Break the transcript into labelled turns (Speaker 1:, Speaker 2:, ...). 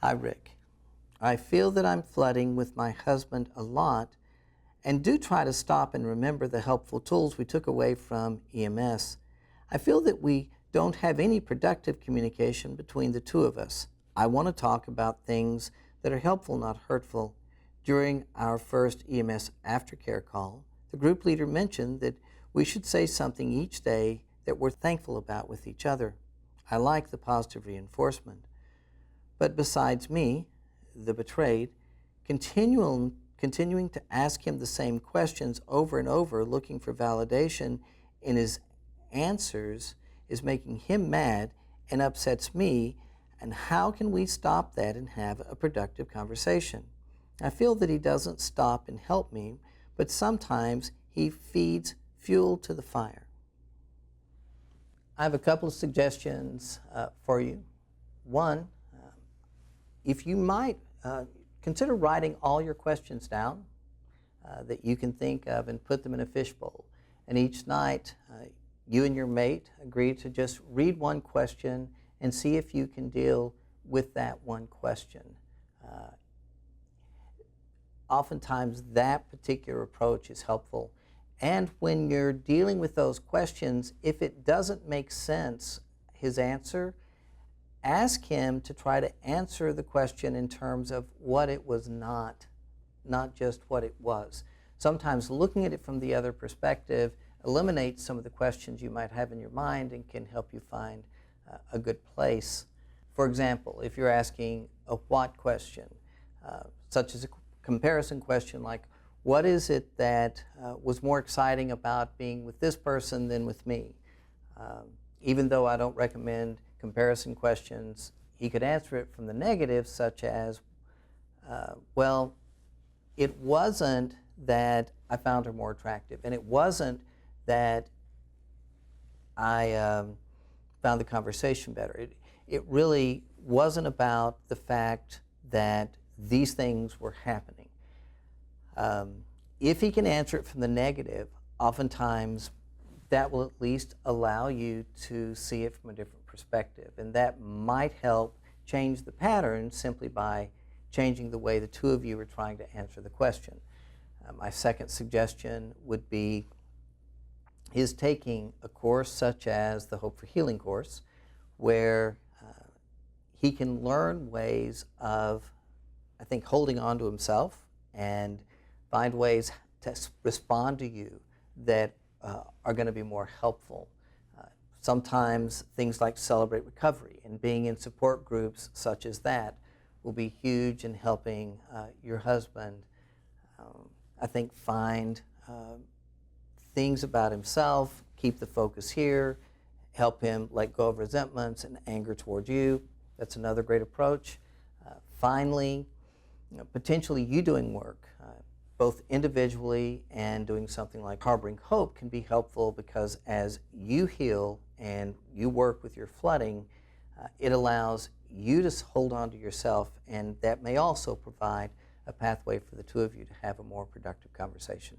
Speaker 1: Hi, Rick. I feel that I'm flooding with my husband a lot and do try to stop and remember the helpful tools we took away from EMS. I feel that we don't have any productive communication between the two of us. I want to talk about things that are helpful, not hurtful. During our first EMS aftercare call, the group leader mentioned that we should say something each day that we're thankful about with each other. I like the positive reinforcement. But besides me, the betrayed, continuing to ask him the same questions over and over, looking for validation in his answers, is making him mad and upsets me. And how can we stop that and have a productive conversation? I feel that he doesn't stop and help me, but sometimes he feeds fuel to the fire. I have a couple of suggestions for you. One, if you might consider writing all your questions down that you can think of and put them in a fishbowl. And each night, you and your mate agree to just read one question and see if you can deal with that one question. Oftentimes, that particular approach is helpful. And when you're dealing with those questions, if it doesn't make sense, his answer, ask him to try to answer the question in terms of what it was not just what it was. Sometimes looking at it from the other perspective eliminates some of the questions you might have in your mind and can help you find a good place. For example, if you're asking a what question, such as a comparison question like, what is it that was more exciting about being with this person than with me? Even though I don't recommend comparison questions, he could answer it from the negative, such as, well, it wasn't that I found her more attractive, and it wasn't that I found the conversation better. It really wasn't about the fact that these things were happening. If he can answer it from the negative, oftentimes that will at least allow you to see it from a different perspective, and that might help change the pattern simply by changing the way the two of you are trying to answer the question. My second suggestion would be his taking a course such as the Hope for Healing course, where he can learn ways of, I think, holding on to himself and find ways to respond to you that are going to be more helpful. Sometimes things like Celebrate Recovery and being in support groups such as that will be huge in helping your husband, I think, find things about himself, keep the focus here, help him let go of resentments and anger towards you. That's another great approach. Finally, potentially you doing work, both individually and doing something like Harboring Hope can be helpful, because as you heal and you work with your flooding, it allows you to hold on to yourself, and that may also provide a pathway for the two of you to have a more productive conversation.